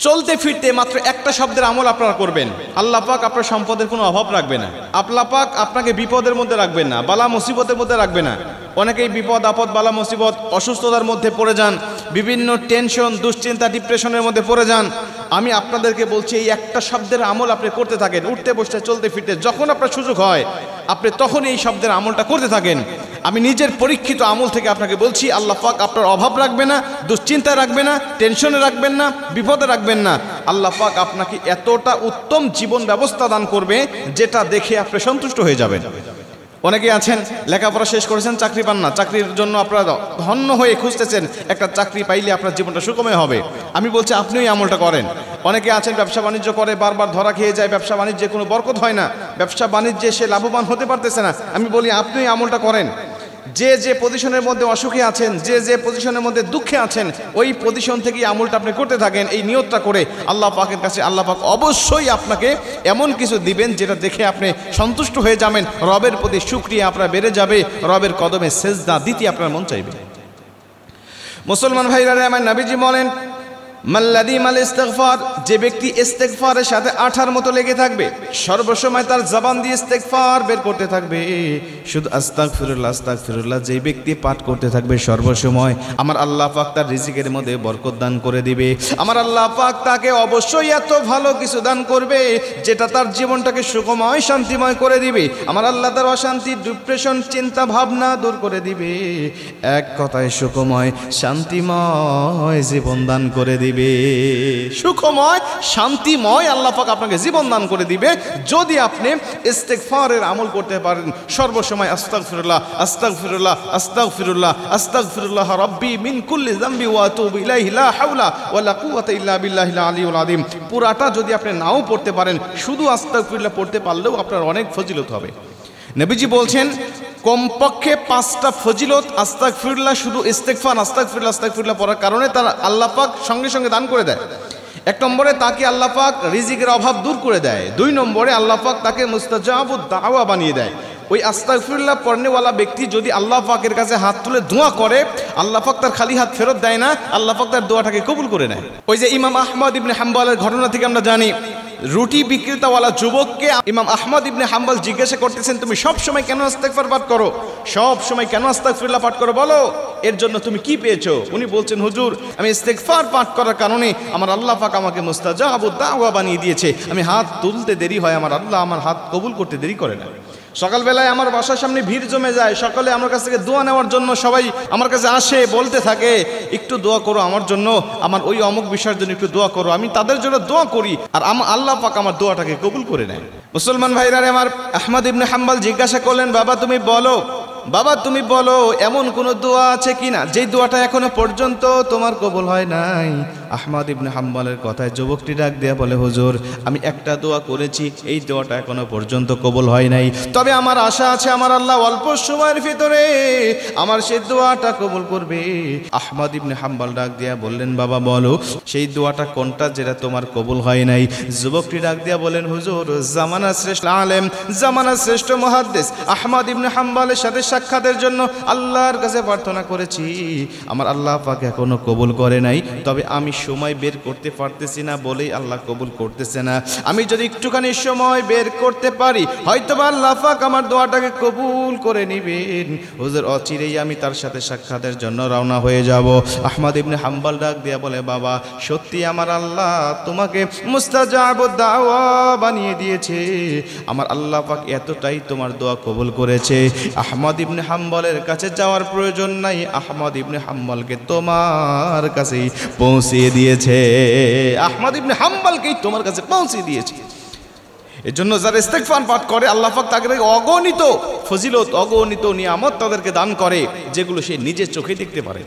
চলতে ফিরতে মাত্র একটা শব্দের আমল আপনারা করবেন, আল্লাহ পাক আপনার সম্পদের কোনো অভাব রাখবে না। আল্লাহ পাক আপনাকে বিপদের মধ্যে রাখবেন না, বালা মুসিবতের মধ্যে রাখবে না। অনেকেই বিপদ আপদ বালা মুসিবত অসুস্থতার মধ্যে পড়ে যান, বিভিন্ন টেনশন দুশ্চিন্তা ডিপ্রেশনের মধ্যে পড়ে যান। আমি আপনাদেরকে বলছি এই একটা শব্দের আমল আপনি করতে থাকেন, উঠতে বসতে চলতে ফিরতে যখন আপনার সুযোগ হয় আপনি তখন এই শব্দের আমলটা করতে থাকেন। আমি নিজের পরীক্ষিত আমল থেকে আপনাকে বলছি, আল্লাহ পাক আপনার অভাব রাখবে না, দুশ্চিন্তায় রাখবে না, টেনশনে রাখবেন না, বিপদে রাখবেন না। আল্লাহ পাক আপনাকে এতটা উত্তম জীবন ব্যবস্থা দান করবে যেটা দেখে আপনি সন্তুষ্ট হয়ে যাবেন। অনেকে আছেন লেখাপড়া শেষ করেছেন, চাকরি পান না, চাকরির জন্য আপনারা ধন্য হয়ে খুঁজতেছেন, একটা চাকরি পাইলে আপনার জীবনটা সুখময় হবে। আমি বলছি আপনি ওই আমলটা করেন। অনেকে আছেন ব্যবসা বাণিজ্য করে বারবার ধরা খেয়ে যায়, ব্যবসা বাণিজ্যে কোনো বরকত হয় না, ব্যবসা বাণিজ্যে সে লাভবান হতে পারতেছে না। আমি বলি আপনি ওই আমলটা করেন। যে যে পজিশনের মধ্যে অসুখে আছেন, যে যে পজিশনের মধ্যে দুঃখে আছেন, ওই পজিশন থেকে আমলটা আপনি করতে থাকেন। এই নিয়তটা করে আল্লাহ পাকের কাছে আল্লাহ পাক অবশ্যই আপনাকে এমন কিছু দিবেন যেটা দেখে আপনি সন্তুষ্ট হয়ে যাবেন, রবের প্রতি শুকরিয়া আপনার বেড়ে যাবে, রবের কদমে সেজদা দিতে আপনার মন চাইবে। মুসলমান ভাইরা আমার নবীজি বলেন, মাল্লাদি মাল ইস্তিগফার, যে ব্যক্তি ইস্তিগফারের সাথে আঠার মতো লেগে থাকবে, সর্বসময় তার জবান দিয়ে ইস্তিগফার বের করতে থাকবে, শুধু আস্তাগফিরুল্লাহ আস্তাগফিরুল্লাহ যে ব্যক্তি পাঠ করতে থাকবে সর্বসময়, আমার আল্লাহ পাক তার রিজিকের মধ্যে বরকত দান করে দিবে। আমার আল্লাহ পাক তাকে অবশ্যই এত ভালো কিছু দান করবে যেটা তার জীবনটাকে সুখময় শান্তিময় করে দিবে। আমার আল্লাহ তার অশান্তি ডিপ্রেশন চিন্তা ভাবনা দূর করে দিবে, এক কথায় সুখময় শান্তিময় জীবন দান করে দিবে। সুখময় শান্তিময় আল্লাহ পাক আপনাকে জীবন দান করে দিবে যদি আপনি ইস্তিগফারের আমল করতে পারেন। সর্বসময় আস্তাগফিরুল্লাহ আস্তাগফিরুল্লাহ আস্তাগফিরুল্লাহ আস্তাগফিরুল্লাহ রাব্বি মিন কুল্লি যামবি ওয়া আতুবু ইলাইহি লা হাওলা ওয়া লা কুওয়াতা ইল্লা বিল্লাহিল আলিয়্যিল আযীম। পুরাটা যদি আপনি নাও পড়তে পারেন, শুধু আস্তাগফিরুল্লাহ পড়তে পারলেও আপনার অনেক ফজিলত হবে। নবীজি বলছেন কমপক্ষে 5টা ফজিলত আস্তাগফিরুল্লাহ শুধু ইস্তিগফার আস্তাগফিরুল্লাহ আস্তাগফিরুল্লাহ পড়ার কারণে তার আল্লাহ পাক সঙ্গে সঙ্গে দান করে দেয়। 1 নম্বরে তাকে আল্লাহ পাক রিজিকের অভাব দূর করে দেয়। 2 নম্বরে আল্লাহ পাক তাকে মুস্তাজাবুদ দাওয়া বানিয়ে দেয়। ওই আস্তাগফিরুল্লাহ পড়নেওয়ালা ব্যক্তি যদি আল্লাহ পাকের কাছে হাত তুলে দোয়া করে, আল্লাহ পাক তার খালি হাত ফেরত দেয় না, আল্লাহ পাক তার দোয়াটাকে কবুল করে নেয়। ওই যে ইমাম আহমদ ইবনে হাম্বলের ঘটনা থেকে আমরা জানি, রুটি বিক্রেতাওয়ালা যুবককে ইমাম আহমদ ইবনে হাম্বল জিজ্ঞাসা করতেছেন, তুমি সব সময় কেন ইস্তিগফার পাঠ করো, সব সময় কেন আস্তাগফিরুল্লাহ পাঠ করো, বলো এর জন্য তুমি কি পেয়েছো? উনি বলছেন, হুজুর আমি ইস্তিগফার পাঠ করার কারণে আমার আল্লাহ পাক আমাকে মুস্তাজাবুদ দাওয়া বানিয়ে দিয়েছে। আমি হাত তুলতে দেরি হয়, আমার আল্লাহ আমার হাত কবুল করতে দেরি করে না। সকালবেলায় আমার বাসার সামনে ভিড় জমে যায়, সকালে আমার কাছ থেকে দোয়া নেওয়ার জন্য সবাই আমার কাছে আসে, বলতে থাকে একটু দোয়া করো আমার জন্য, আমার ওই অমুক বিষয়ের জন্য একটু দোয়া করো। আমি তাদের জন্য দোয়া করি আর আমার আল্লাহ পাক আমার দোয়াটাকে কবুল করে নেয়। মুসলমান ভাইরা আমার আহমদ ইবনে হাম্বল জিজ্ঞাসা করলেন, বাবা তুমি বলো, বাবা তুমি বলো এমন কোন দোয়া আছে কিনা যেই দোয়াটা এখনো পর্যন্ত তোমার কবুল হয় নাই? আহমদ ইবনে হাম্বলের কথায় যুবকটি ডাক দেয়া বলে, হুজুর আমি একটা দোয়া করেছি, এই দোয়াটা এখনো পর্যন্ত কবুল হয় নাই, তবে আমার আশা আছে আমার আল্লাহ অল্প সময়ের ভিতরে আমার সেই দোয়াটা কবুল করবে। আহমদ ইবনে হাম্বল ডাক দেয়া বললেন, বাবা বলো সেই দোয়াটা কোনটা যেটা তোমার কবুল হয় নাই? যুবকটি ডাক দেয়া বলেন, হুজুর জামানার শ্রেষ্ঠ আলেম, জামানার শ্রেষ্ঠ মুহাদ্দিস আহমদ ইবনে হাম্বলের সাথে সাক্ষাতের জন্য আল্লাহর কাছে প্রার্থনা করেছি, আমার আল্লাহ পাক এখনো কবুল করে নাই, তবে আমি সময় বের করতে পারতেছি না বলেই আল্লাহ কবুল করতেছে না। আমি যদি একটুখানি সময় বের করতে পারি হয়তো আল্লাহ পাক আমার দোয়াটাকে কবুল করে নিবেন। হুজুর অচিরেই আমি তার সাথে সাক্ষাতের জন্য রওনা হয়ে যাব। আহমদ ইবনে হাম্বল ডাক দিয়া বলে, বাবা সত্যি আমার আল্লাহ তোমাকে মুস্তাজাবুদ দাওয়া বানিয়ে দিয়েছে, আমার আল্লাহ পাক এতটাই তোমার দোয়া কবুল করেছে, আহমদ ইবনে হাম্বলের কাছে যাওয়ার প্রয়োজন নাই, আহমদ ইবনে হাম্বলকে তোমার কাছেই পৌঁছে দিয়েছে, আহমদ ইবনে হাম্বলকেই তোমার কাছে পৌঁছে দিয়েছে। এর জন্য যারা ইস্তিগফার পাঠ করে আল্লাহ পাক তাকে অগণিত ফজিলত অগণিত নিয়ামত তাদেরকে দান করে যেগুলো সে নিজের চোখে দেখতে পারে।